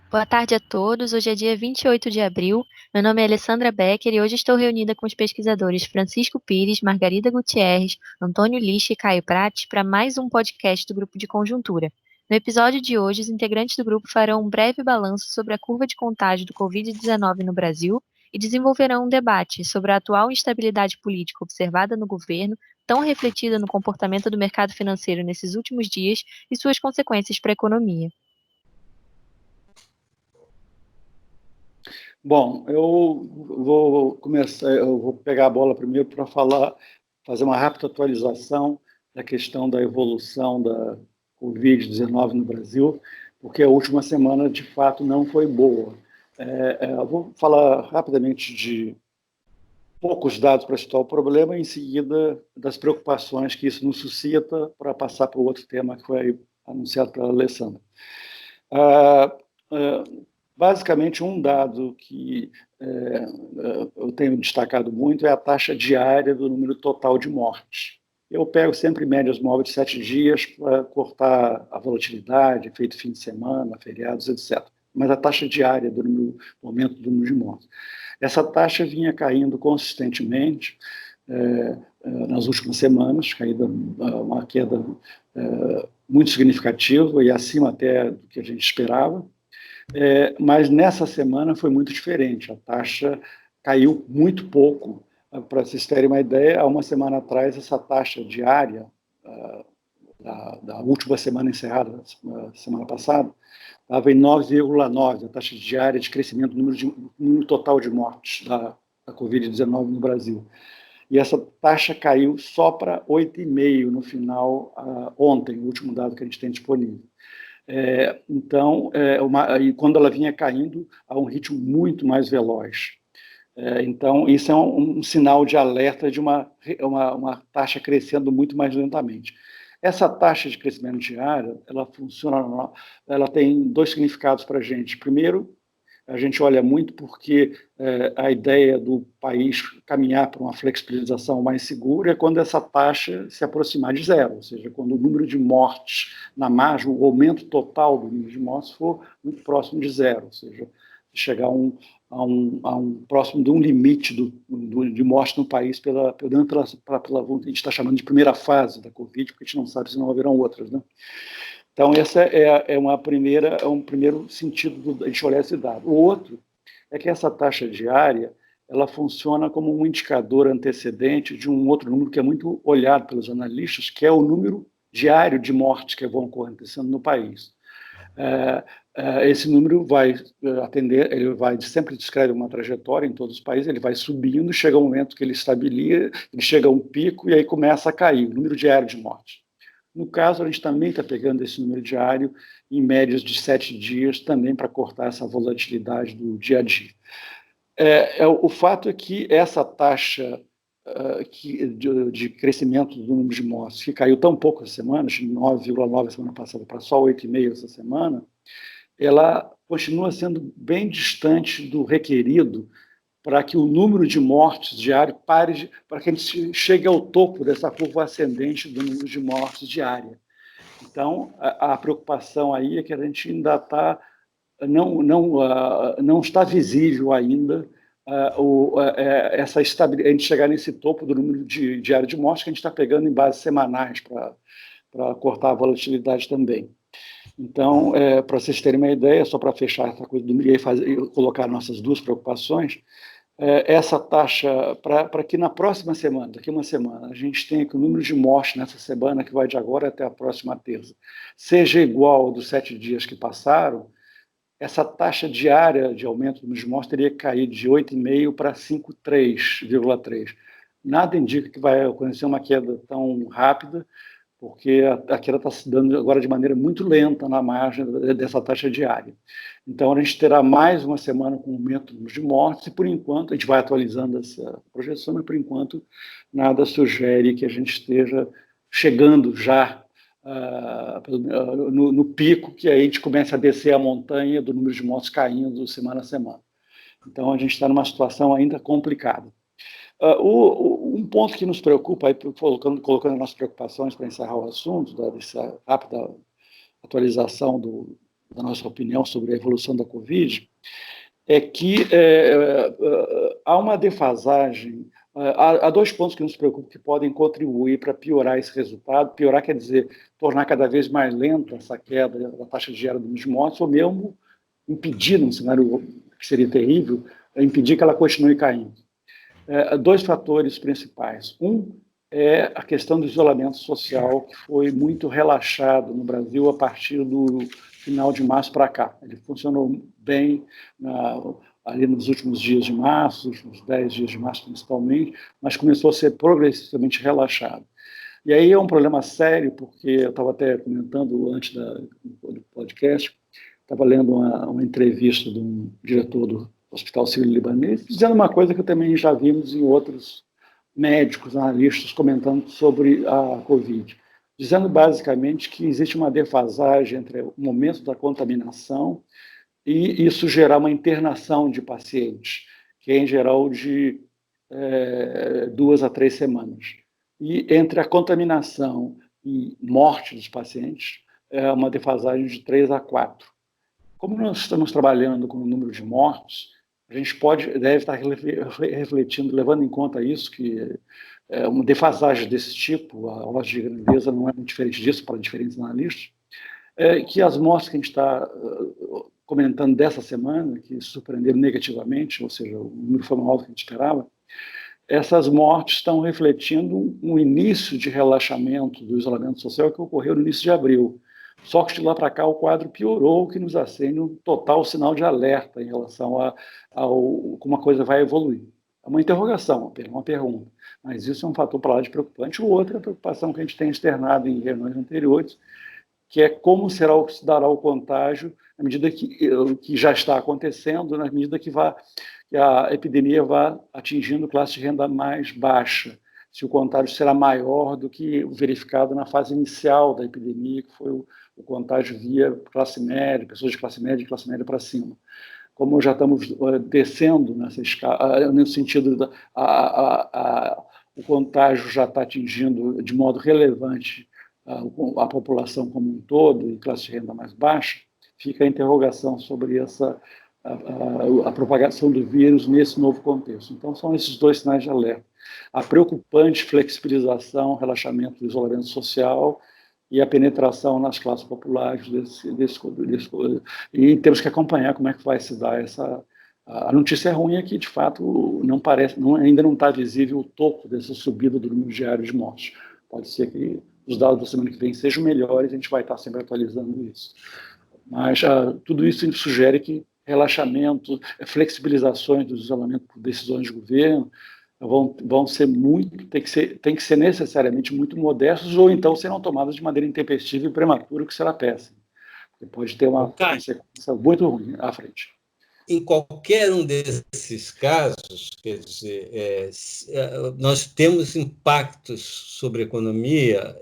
Boa tarde a todos. Hoje é dia 28 de abril. Meu nome é Alessandra Becker e hoje estou reunida com os pesquisadores Francisco Pires, Margarida Gutierrez, Antônio Lixe e Caio Prates para mais um podcast do Grupo de Conjuntura. No episódio de hoje, os integrantes do grupo farão um breve balanço sobre a curva de contágio do Covid-19 no Brasil e desenvolverão um debate sobre a atual instabilidade política observada no governo, tão refletida no comportamento do mercado financeiro nesses últimos dias e suas consequências para a economia. Bom, eu vou pegar a bola primeiro para fazer uma rápida atualização da questão da evolução da Covid-19 no Brasil, porque a última semana, de fato, não foi boa. Eu vou falar rapidamente de poucos dados para situar o problema, e em seguida das preocupações que isso nos suscita, para passar para o outro tema que foi anunciado pela Alessandra. Ah, ah, Basicamente, um dado que eu tenho destacado muito é a taxa diária do número total de mortes. Eu pego sempre médias móveis de 7 dias para cortar a volatilidade, efeito fim de semana, feriados, etc. Mas a taxa diária do aumento do número de mortes. Essa taxa vinha caindo consistentemente nas últimas semanas, uma queda muito significativa e acima até do que a gente esperava. Mas nessa semana foi muito diferente. A taxa caiu muito pouco. Para vocês terem uma ideia, há uma semana atrás, essa taxa diária da última semana encerrada, semana passada, estava em 9,9, a taxa diária de crescimento do número total de mortes da Covid-19 no Brasil. E essa taxa caiu só para 8,5 no final, ontem, o último dado que a gente tem disponível. Então, e quando ela vinha caindo a um ritmo muito mais veloz. Então, isso é um sinal de alerta de uma taxa crescendo muito mais lentamente. Essa taxa de crescimento diário, ela tem dois significados para a gente. Primeiro, a gente olha muito porque a ideia do país caminhar para uma flexibilização mais segura é quando essa taxa se aproximar de zero, ou seja, quando o número de mortes na margem, o aumento total do número de mortes for muito próximo de zero, ou seja, chegar a um próximo de um limite de morte no país pela a gente está chamando de primeira fase da Covid, porque a gente não sabe se não haverão outras, né? Então, essa é um primeiro sentido de a gente olhar esse dado. O outro é que essa taxa diária ela funciona como um indicador antecedente de um outro número que é muito olhado pelos analistas, que é o número diário de mortes que vão acontecendo no país. Esse número vai atender, ele vai sempre descreve uma trajetória em todos os países, ele vai subindo, chega um momento que ele estabiliza, ele chega a um pico e aí começa a cair o número diário de mortes. No caso, a gente também está pegando esse número diário em médias de 7 dias, também para cortar essa volatilidade do dia a dia. O fato é que essa taxa de crescimento do número de mortes, que caiu tão pouco essa semana, de 9,9 semana passada para só 8,5 essa semana, ela continua sendo bem distante do requerido para que o número de mortes diário para que a gente chegue ao topo dessa curva ascendente do número de mortes diária. Então, a preocupação aí é que a gente ainda está, não está visível ainda essa estabilidade, a gente chegar nesse topo do número diário de mortes que a gente está pegando em bases semanais para cortar a volatilidade também. Então, para vocês terem uma ideia, só para fechar essa coisa do número e colocar nossas duas preocupações, essa taxa, para que na próxima semana, daqui a uma semana, a gente tenha que o número de mortes nessa semana, que vai de agora até a próxima terça, seja igual ao dos 7 dias que passaram, essa taxa diária de aumento do número de mortes teria que cair de 8,5 para 5,3,3. Nada indica que vai acontecer uma queda tão rápida, porque a queda está se dando agora de maneira muito lenta na margem dessa taxa diária. Então, a gente terá mais uma semana com aumento de mortes e, por enquanto, a gente vai atualizando essa projeção, mas, por enquanto, nada sugere que a gente esteja chegando já no pico, que aí a gente começa a descer a montanha do número de mortes caindo semana a semana. Então, a gente está numa situação ainda complicada. Um ponto que nos preocupa, aí, colocando as nossas preocupações para encerrar o assunto, dessa rápida atualização da nossa opinião sobre a evolução da Covid, é que há uma defasagem. Há dois pontos que nos preocupam que podem contribuir para piorar esse resultado. Piorar quer dizer tornar cada vez mais lenta essa queda da taxa diária dos mortos, ou mesmo impedir, num cenário que seria terrível, impedir que ela continue caindo. Dois fatores principais. Um é a questão do isolamento social, que foi muito relaxado no Brasil a partir do final de março para cá. Ele funcionou bem ali nos últimos dias de março, nos últimos 10 dias de março principalmente, mas começou a ser progressivamente relaxado. E aí é um problema sério, porque eu estava até comentando antes do podcast, estava lendo uma entrevista de um diretor do Hospital Sírio-Libanês, dizendo uma coisa que também já vimos em outros médicos, analistas comentando sobre a Covid, dizendo basicamente que existe uma defasagem entre o momento da contaminação e isso gerar uma internação de pacientes, que é em geral de 2 a 3 semanas. E entre a contaminação e morte dos pacientes, é uma defasagem de 3 a 4. Como nós estamos trabalhando com o número de mortos, a gente deve estar refletindo, levando em conta isso, que uma defasagem desse tipo, a ordem de grandeza não é muito diferente disso para diferentes analistas, que as mortes que a gente está comentando dessa semana, que surpreenderam negativamente, ou seja, o número foi maior do que a gente esperava, essas mortes estão refletindo um início de relaxamento do isolamento social que ocorreu no início de abril. Só que de lá para cá o quadro piorou, o que nos acende um total sinal de alerta em relação a como a coisa vai evoluir. É uma interrogação, uma pergunta, mas isso é um fator para lá de preocupante. O outro é a preocupação que a gente tem externado em reuniões anteriores, que é como se dará o contágio à medida que já está acontecendo, na medida que a epidemia vá atingindo classe de renda mais baixa, se o contágio será maior do que o verificado na fase inicial da epidemia, que foi o contágio via classe média, pessoas de classe média e classe média para cima. Como já estamos descendo nessa escala, nesse sentido, o contágio já está atingindo de modo relevante a população como um todo, e classe de renda mais baixa, fica a interrogação sobre a propagação do vírus nesse novo contexto. Então, são esses dois sinais de alerta. A preocupante flexibilização, relaxamento do isolamento social e a penetração nas classes populares e temos que acompanhar como é que vai se dar essa... A notícia ruim é que, de fato, ainda não está visível o topo dessa subida do número diário de mortes. Pode ser que os dados da semana que vem sejam melhores, a gente vai estar sempre atualizando isso. Mas tudo isso sugere que relaxamento, flexibilizações do isolamento por decisões de governo vão ser tem que ser necessariamente muito modestos, ou então serão tomadas de maneira intempestiva e prematura, o que será péssimo. Porque pode ter uma consequência muito ruim à frente. Em qualquer um desses casos, quer dizer, nós temos impactos sobre a economia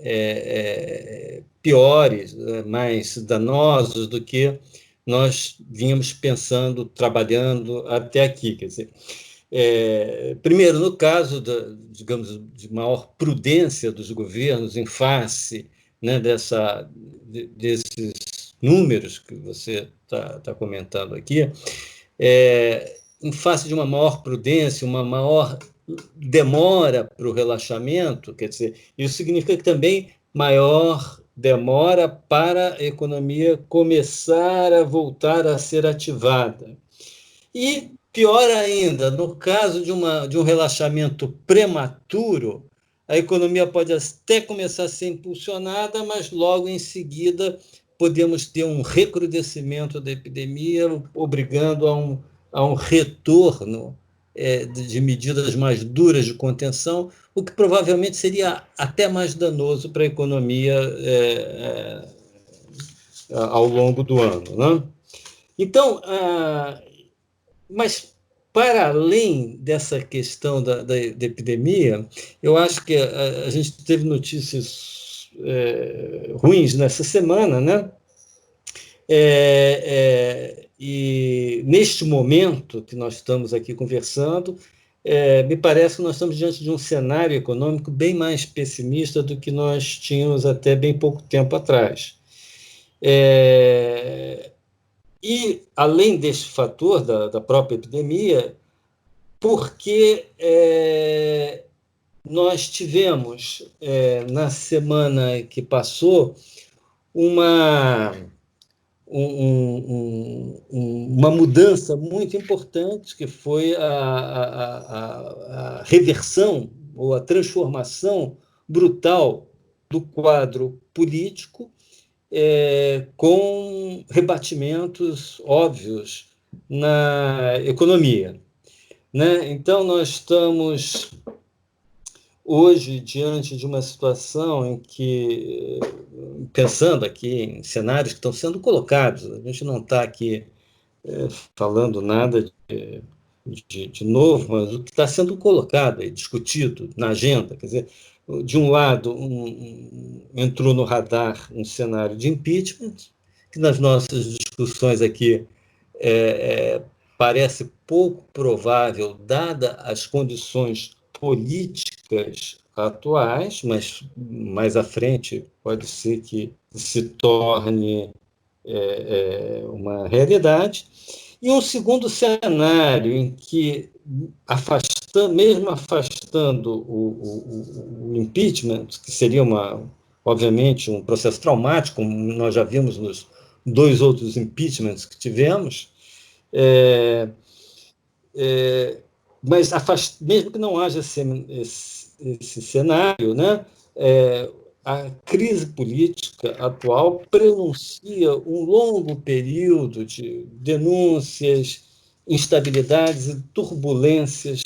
piores, mais danosos do que nós vínhamos pensando, trabalhando até aqui. Quer dizer, primeiro, no caso digamos, de maior prudência dos governos em face, né, desses números que você está comentando aqui, em face de uma maior prudência, uma maior demora para o relaxamento, quer dizer, isso significa que também maior demora para a economia começar a voltar a ser ativada. E, pior ainda, no caso de um relaxamento prematuro, a economia pode até começar a ser impulsionada, mas logo em seguida podemos ter um recrudescimento da epidemia, obrigando a um retorno de medidas mais duras de contenção, o que provavelmente seria até mais danoso para a economia ao longo do ano, né? Então, mas para além dessa questão da epidemia, eu acho que a gente teve notícias ruins nessa semana, né? E neste momento que nós estamos aqui conversando, me parece que nós estamos diante de um cenário econômico bem mais pessimista do que nós tínhamos até bem pouco tempo atrás. E, além deste fator da própria epidemia, porque nós tivemos, na semana que passou, uma mudança muito importante, que foi a reversão ou a transformação brutal do quadro político, com rebatimentos óbvios na economia, né? Então, nós estamos hoje diante de uma situação em que, pensando aqui em cenários que estão sendo colocados, a gente não está aqui falando nada de novo, mas o que está sendo colocado e discutido na agenda, quer dizer, de um lado, entrou no radar um cenário de impeachment, que nas nossas discussões aqui parece pouco provável, dada as condições políticas atuais, mas mais à frente pode ser que se torne uma realidade. E um segundo cenário em que, mesmo afastando o impeachment, que seria, obviamente, um processo traumático, como nós já vimos nos 2 outros impeachments que tivemos, mas mesmo que não haja esse cenário, né, a crise política atual prenuncia um longo período de denúncias, instabilidades e turbulências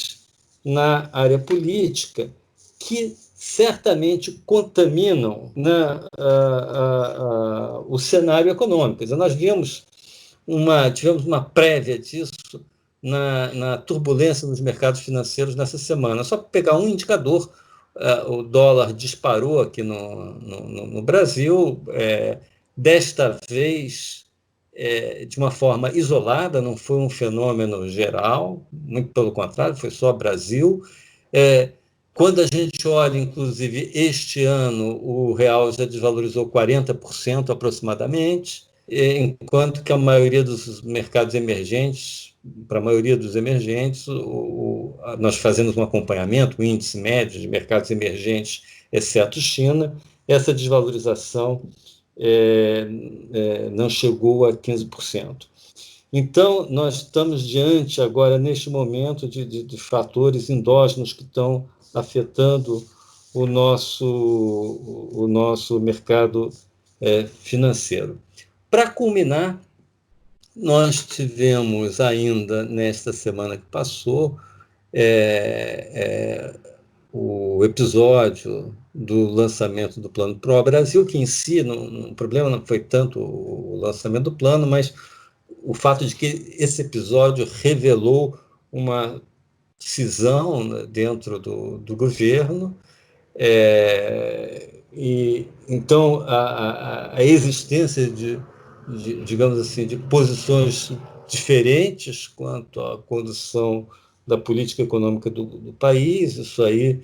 na área política, que certamente contaminam, né, o cenário econômico. Quer dizer, nós tivemos uma prévia disso na turbulência nos mercados financeiros nessa semana. Só para pegar um indicador, o dólar disparou aqui no Brasil, desta vez de uma forma isolada, não foi um fenômeno geral, muito pelo contrário, foi só Brasil. Quando a gente olha, inclusive, este ano, o real já desvalorizou 40% aproximadamente, enquanto que a maioria dos mercados emergentes, para a maioria dos emergentes, nós fazemos um acompanhamento, o índice médio de mercados emergentes, exceto China, essa desvalorização não chegou a 15%. Então, nós estamos diante agora, neste momento, de fatores endógenos que estão afetando o nosso mercado financeiro. Para culminar, nós tivemos ainda, nesta semana que passou, o episódio do lançamento do Plano Pro Brasil, que em si, o problema não foi tanto o lançamento do plano, mas o fato de que esse episódio revelou uma cisão, né, dentro do governo, e então a existência digamos assim, de posições diferentes quanto à condução da política econômica do país. Isso aí,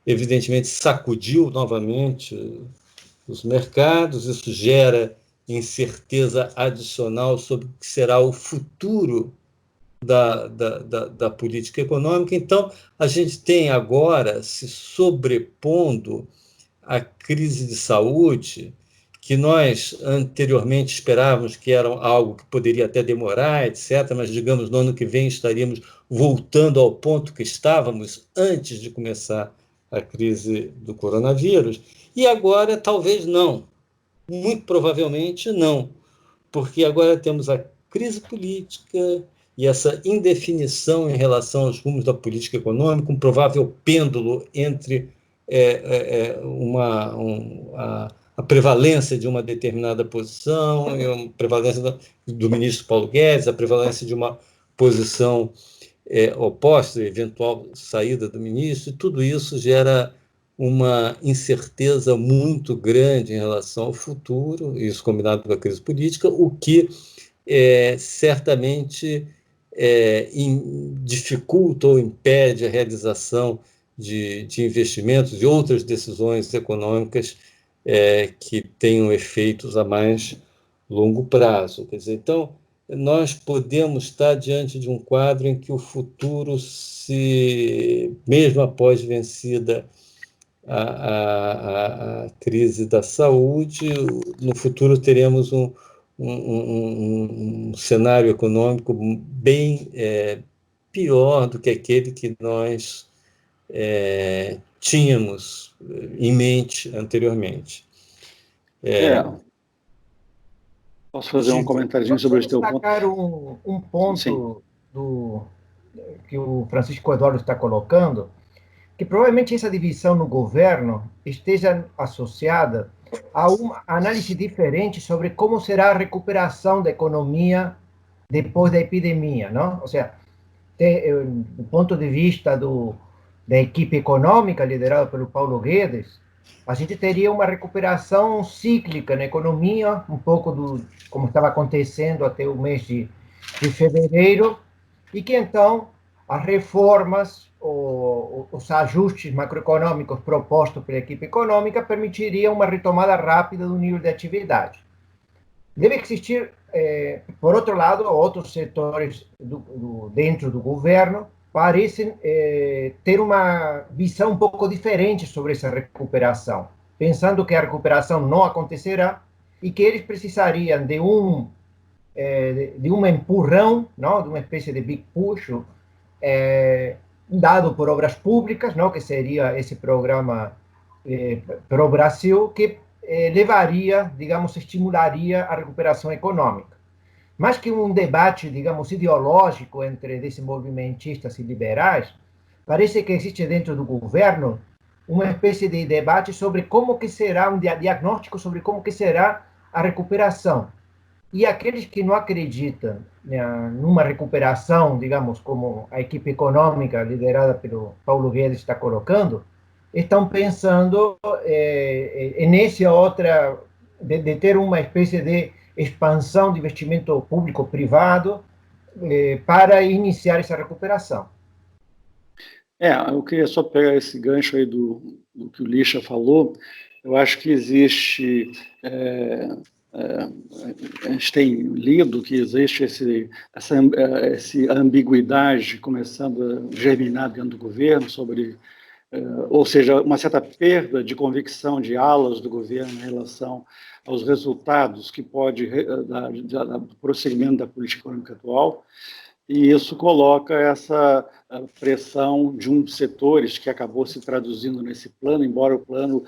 evidentemente, sacudiu novamente os mercados, isso gera incerteza adicional sobre o que será o futuro da política econômica. Então, a gente tem agora se sobrepondo à crise de saúde, que nós anteriormente esperávamos que era algo que poderia até demorar, etc., mas, digamos, no ano que vem estaríamos voltando ao ponto que estávamos antes de começar a crise do coronavírus, e agora talvez não, muito provavelmente não, porque agora temos a crise política e essa indefinição em relação aos rumos da política econômica, um provável pêndulo entre a prevalência de uma determinada posição, e a prevalência do ministro Paulo Guedes, a prevalência de uma posição oposta, eventual saída do ministro, e tudo isso gera uma incerteza muito grande em relação ao futuro, isso combinado com a crise política, o que certamente dificulta ou impede a realização de investimentos e outras decisões econômicas que tenham efeitos a mais longo prazo. Quer dizer, então, nós podemos estar diante de um quadro em que o futuro, mesmo após vencida a crise da saúde, no futuro teremos um cenário econômico bem pior do que aquele que nós tínhamos em mente anteriormente. Posso fazer um comentário sobre esse teu ponto? Destacar um ponto que o Francisco Eduardo está colocando, que provavelmente essa divisão no governo esteja associada a uma análise diferente sobre como será a recuperação da economia depois da epidemia, não? Ou seja, do ponto de vista da equipe econômica liderada pelo Paulo Guedes, a gente teria uma recuperação cíclica na economia, um pouco como estava acontecendo até o mês de fevereiro, e que então as reformas, os ajustes macroeconômicos propostos pela equipe econômica permitiriam uma retomada rápida do nível de atividade. Deve existir, por outro lado, outros setores dentro do governo parecem ter uma visão um pouco diferente sobre essa recuperação, pensando que a recuperação não acontecerá e que eles precisariam de um empurrão, não? De uma espécie de big push, dado por obras públicas, não? Que seria esse programa Pro Brasil, que levaria, digamos, estimularia a recuperação econômica. Mais que um debate, digamos, ideológico entre desenvolvimentistas e liberais, parece que existe dentro do governo uma espécie de debate sobre como que será, um diagnóstico sobre como que será a recuperação. E aqueles que não acreditam numa recuperação, digamos, como a equipe econômica liderada pelo Paulo Guedes está colocando, estão pensando nessa outra, de ter uma espécie de expansão de investimento público-privado para iniciar essa recuperação. Eu queria só pegar esse gancho aí do que o Lixa falou. Eu acho que existe... a gente tem lido que existe essa ambiguidade começando a germinar dentro do governo sobre... ou seja, uma certa perda de convicção de alas do governo em relação aos resultados que pode do prosseguimento da política econômica atual, e isso coloca essa pressão de uns setores que acabou se traduzindo nesse plano, embora o plano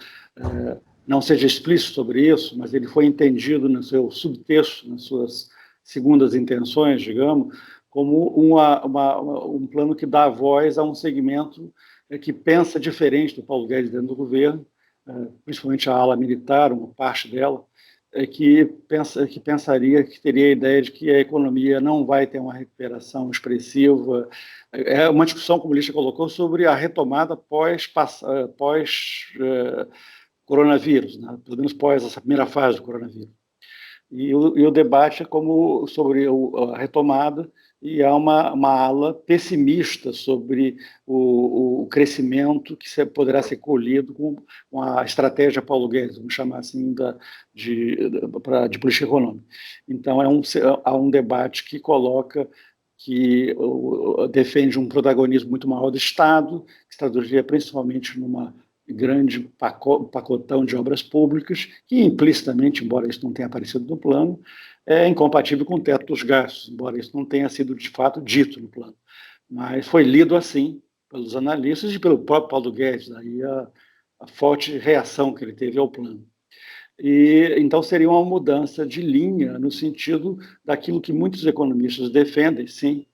não seja explícito sobre isso, mas ele foi entendido no seu subtexto, nas suas segundas intenções, digamos, como um plano que dá voz a um segmento que pensa diferente do Paulo Guedes dentro do governo, principalmente a ala militar, uma parte dela, que pensaria, que teria a ideia de que a economia não vai ter uma recuperação expressiva. É uma discussão, como o Lixa colocou, sobre a retomada pós-coronavírus, né? Pelo menos pós essa primeira fase do coronavírus. E o debate é sobre a retomada, e há uma ala pessimista sobre o crescimento que poderá ser colhido com a estratégia Paulo Guedes, vamos chamar assim, de política econômica. Então, há um debate que defende um protagonismo muito maior do Estado, que se traduziria principalmente numa grande pacotão de obras públicas, que implicitamente, embora isso não tenha aparecido no plano, é incompatível com o teto dos gastos, embora isso não tenha sido de fato dito no plano. Mas foi lido assim pelos analistas e pelo próprio Paulo Guedes, daí a forte reação que ele teve ao plano. E então seria uma mudança de linha no sentido daquilo que muitos economistas defendem, sim.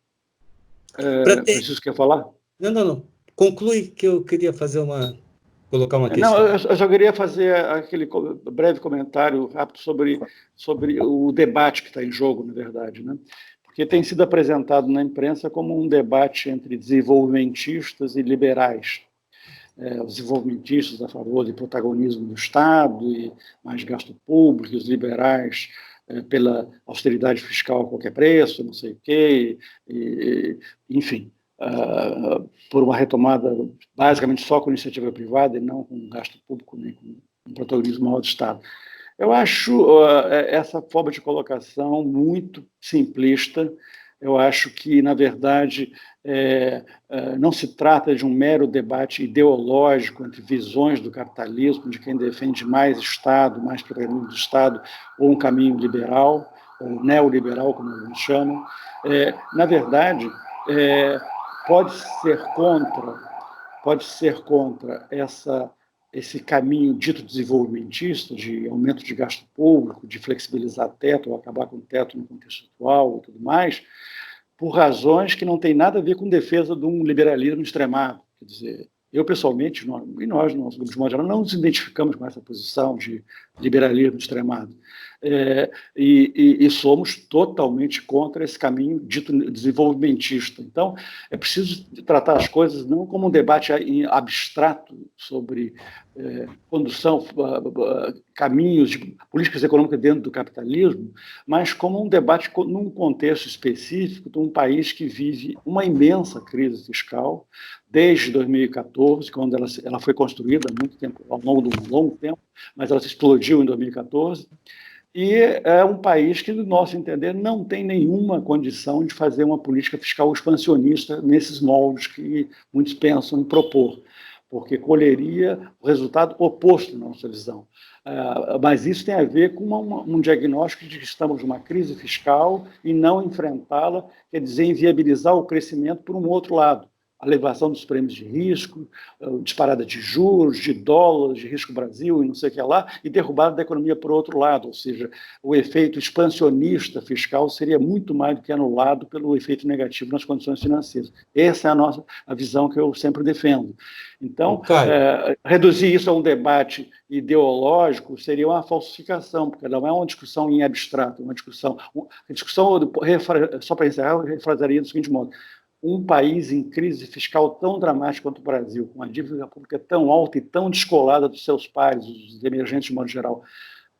Francisco, quer falar? Não. Conclui, que eu queria colocar uma questão. Não, eu só queria fazer aquele breve comentário rápido sobre o debate que está em jogo, na verdade, né? Porque tem sido apresentado na imprensa como um debate entre desenvolvimentistas e liberais. Os desenvolvimentistas a favor do protagonismo do Estado e mais gasto público, os liberais pela austeridade fiscal a qualquer preço, não sei o quê, enfim. Por uma retomada basicamente só com iniciativa privada e não com gasto público, nem com um protagonismo maior do Estado. Eu acho essa forma de colocação muito simplista. Eu acho que, na verdade, não se trata de um mero debate ideológico entre visões do capitalismo, de quem defende mais Estado, mais protagonismo do Estado, ou um caminho liberal, ou neoliberal, como eles chamam. Na verdade, pode ser contra esse caminho dito desenvolvimentista, de aumento de gasto público, de flexibilizar teto, ou acabar com o teto no contexto atual e tudo mais, por razões que não têm nada a ver com defesa de um liberalismo extremado. Quer dizer, eu, pessoalmente, nós, no nosso grupo de modo geral, não nos identificamos com essa posição de liberalismo extremado. E somos totalmente contra esse caminho dito desenvolvimentista. Então, é preciso tratar as coisas não como um debate abstrato sobre condução, caminhos de políticas econômicas dentro do capitalismo, mas como um debate num contexto específico de um país que vive uma imensa crise fiscal desde 2014, quando ela foi construída há muito tempo, ao longo de um longo tempo, mas ela se explodiu em 2014, e é um país que, no nosso entender, não tem nenhuma condição de fazer uma política fiscal expansionista nesses moldes que muitos pensam em propor, porque colheria o resultado oposto na nossa visão. Mas isso tem a ver com um diagnóstico de que estamos numa crise fiscal e não enfrentá-la, quer dizer, inviabilizar o crescimento por um outro lado. A elevação dos prêmios de risco, disparada de juros, de dólares, de risco Brasil e não sei o que lá, e derrubada da economia por outro lado, ou seja, o efeito expansionista fiscal seria muito mais do que anulado pelo efeito negativo nas condições financeiras. Essa é a visão que eu sempre defendo. Então, reduzir isso a um debate ideológico seria uma falsificação, porque não é uma discussão em abstrato, uma discussão só para encerrar, eu refrasaria do seguinte modo: um país em crise fiscal tão dramática quanto o Brasil, com a dívida pública tão alta e tão descolada dos seus pares, os emergentes de modo geral,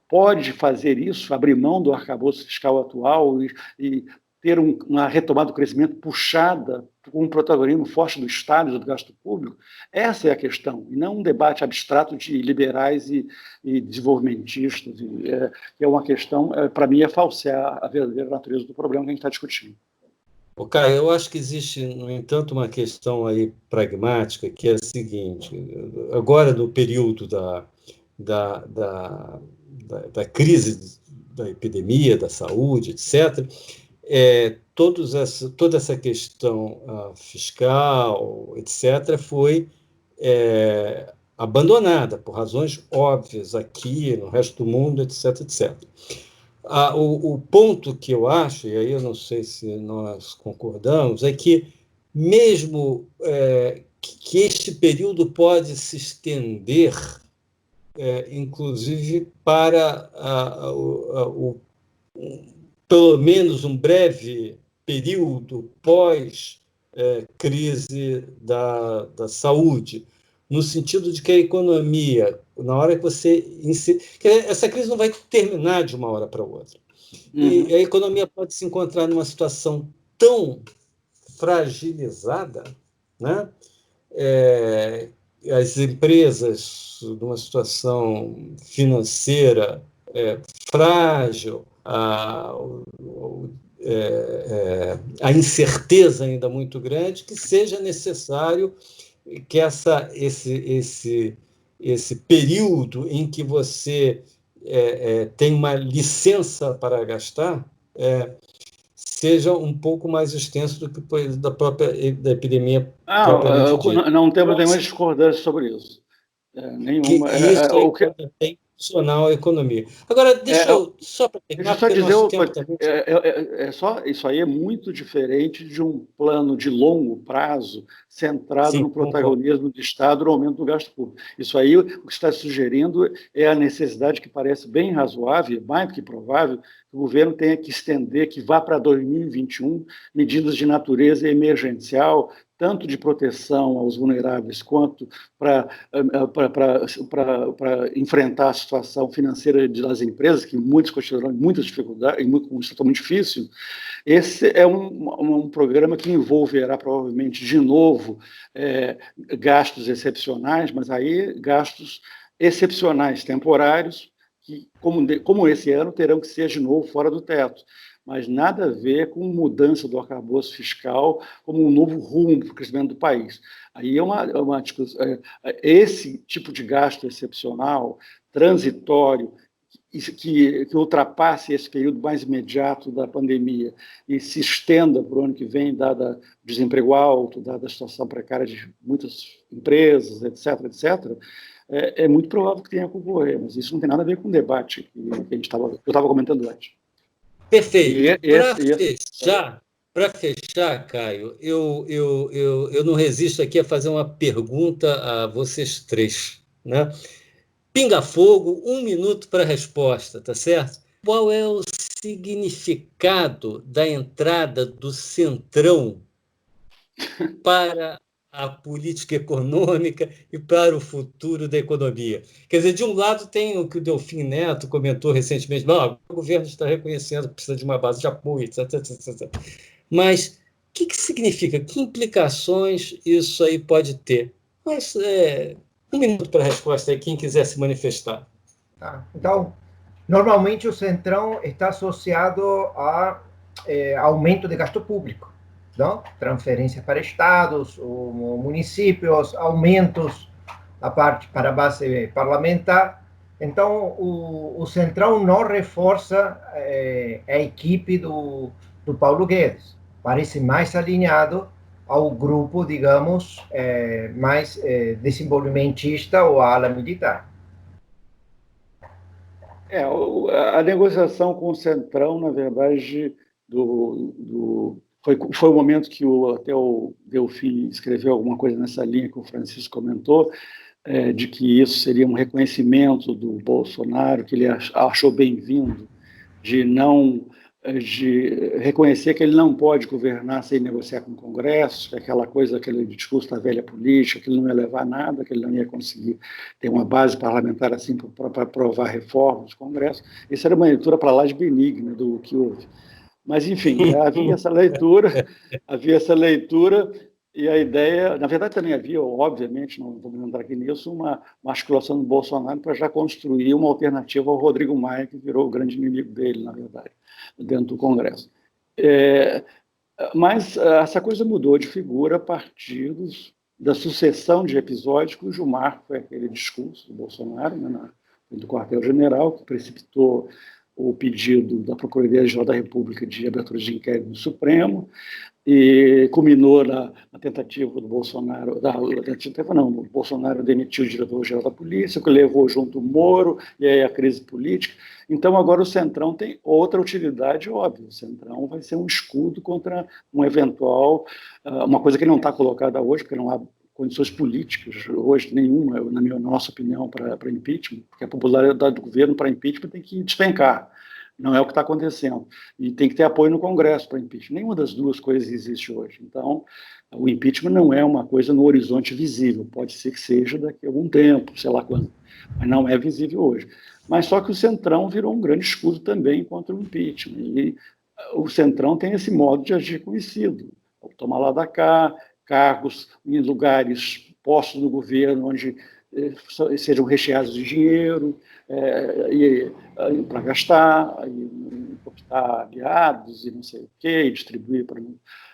pode fazer isso, abrir mão do arcabouço fiscal atual e ter uma retomada do crescimento puxada com um protagonismo forte do Estado e do gasto público? Essa é a questão, e não um debate abstrato de liberais e desenvolvimentistas, que é uma questão, para mim, é falsear a verdadeira natureza do problema que a gente está discutindo. Caio, eu acho que existe, no entanto, uma questão aí pragmática, que é a seguinte: agora, no período da crise da epidemia, da saúde, etc., toda essa questão fiscal, etc., foi abandonada por razões óbvias aqui, no resto do mundo, etc., etc. O ponto que eu acho, e aí eu não sei se nós concordamos, é que mesmo que este período pode se estender, inclusive para pelo menos um breve período pós-crise da saúde, no sentido de que a economia, na hora que você... essa crise não vai terminar de uma hora para outra. E a economia pode se encontrar numa situação tão fragilizada, né? As empresas numa situação financeira frágil, a incerteza ainda muito grande, que seja necessário que esse período em que você tem uma licença para gastar seja um pouco mais extenso do que da epidemia propriamente dita. Não temos nenhuma discordância sobre isso. Nenhuma. Isso tem que funcionar a economia. Agora, deixa eu só para terminar, porque nosso tempo também... Isso aí é muito diferente de um plano de longo prazo centrado no protagonismo do Estado no aumento do gasto público. Isso aí, o que está sugerindo é a necessidade que parece bem razoável, mais do que provável, que o governo tenha que estender, que vá para 2021, medidas de natureza emergencial, tanto de proteção aos vulneráveis, quanto para enfrentar a situação financeira das empresas, que muitos consideram muitas dificuldades, uma situação muito difícil. Esse é um programa que envolverá, provavelmente, de novo, gastos excepcionais, mas aí gastos excepcionais temporários, que, como esse ano, terão que ser de novo fora do teto, mas nada a ver com mudança do arcabouço fiscal como um novo rumo para o crescimento do país. Aí é uma discussão, esse tipo de gasto excepcional, transitório, que ultrapasse esse período mais imediato da pandemia e se estenda para o ano que vem, dado o desemprego alto, dada a situação precária de muitas empresas, etc., é muito provável que tenha que ocorrer, mas isso não tem nada a ver com o debate que eu estava comentando antes. Perfeito. Para fechar, Caio, eu não resisto aqui a fazer uma pergunta a vocês três, né? Pinga fogo, 1 minuto para a resposta, tá certo? Qual é o significado da entrada do Centrão para a política econômica e para o futuro da economia? Quer dizer, de um lado tem o que o Delfim Neto comentou recentemente, o governo está reconhecendo que precisa de uma base de apoio, etc. Mas o que significa? Que implicações isso aí pode ter? Mas 1 minuto para a resposta aí, quem quiser se manifestar. Tá. Então, normalmente o Centrão está associado a aumento de gasto público, não? Transferência para estados, municípios, aumentos para a base parlamentar. Então, o Centrão não reforça a equipe do Paulo Guedes. Parece mais alinhado ao grupo, digamos, mais desenvolvimentista ou à ala militar. A negociação com o Centrão, na verdade, foi o momento que até o Delfim escreveu alguma coisa nessa linha que o Francisco comentou, de que isso seria um reconhecimento do Bolsonaro, que ele achou bem-vindo, de reconhecer que ele não pode governar sem negociar com o Congresso, que aquele discurso da velha política, que ele não ia levar nada, que ele não ia conseguir ter uma base parlamentar assim para aprovar reformas do Congresso. Isso era uma leitura para lá de benigna do que houve. Mas, enfim, havia essa leitura e a ideia, na verdade também havia, obviamente, não vamos entrar aqui nisso, uma articulação do Bolsonaro para já construir uma alternativa ao Rodrigo Maia, que virou o grande inimigo dele, na verdade, dentro do Congresso. Mas essa coisa mudou de figura a partir da sucessão de episódios cujo marco foi aquele discurso do Bolsonaro, né, do quartel-general, que precipitou o pedido da Procuradoria-Geral da República de abertura de inquérito no Supremo, e culminou na tentativa do Bolsonaro, o Bolsonaro demitiu o diretor-geral da polícia, que levou junto o Moro, e aí a crise política. Então, agora o Centrão tem outra utilidade óbvia. O Centrão vai ser um escudo contra um eventual, uma coisa que não está colocada hoje, porque não há condições políticas hoje nenhuma, na nossa opinião, para impeachment, porque a popularidade do governo para impeachment tem que despencar. Não é o que está acontecendo. E tem que ter apoio no Congresso para impeachment. Nenhuma das duas coisas existe hoje. Então, o impeachment não é uma coisa no horizonte visível. Pode ser que seja daqui a algum tempo, sei lá quando, mas não é visível hoje. Mas só que o Centrão virou um grande escudo também contra o impeachment. E o Centrão tem esse modo de agir conhecido. Tomar lá da cá, cargos em lugares, postos do governo, onde sejam recheados de dinheiro, para gastar, optar aliados e não sei o quê, e distribuir para...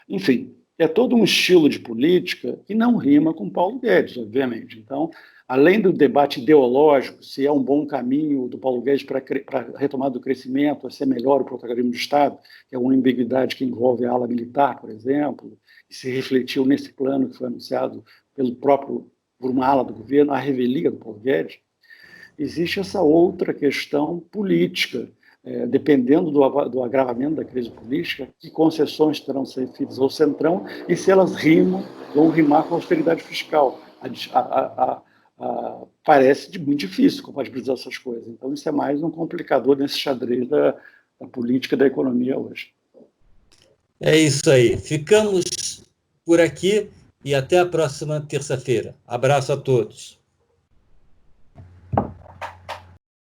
Enfim, é todo um estilo de política que não rima com Paulo Guedes, obviamente. Então, além do debate ideológico, se é um bom caminho do Paulo Guedes para a retomada do crescimento, a ser melhor o protagonismo do Estado, que é uma ambiguidade que envolve a ala militar, por exemplo, e se refletiu nesse plano que foi anunciado por uma ala do governo, a revelia do Paulo Guedes. Existe essa outra questão política, dependendo do agravamento da crise política, que concessões terão que ser feitas ao Centrão e se elas vão rimar com a austeridade fiscal. Parece muito difícil compatibilizar essas coisas. Então, isso é mais um complicador nesse xadrez da política e da economia hoje. É isso aí. Ficamos por aqui e até a próxima terça-feira. Abraço a todos.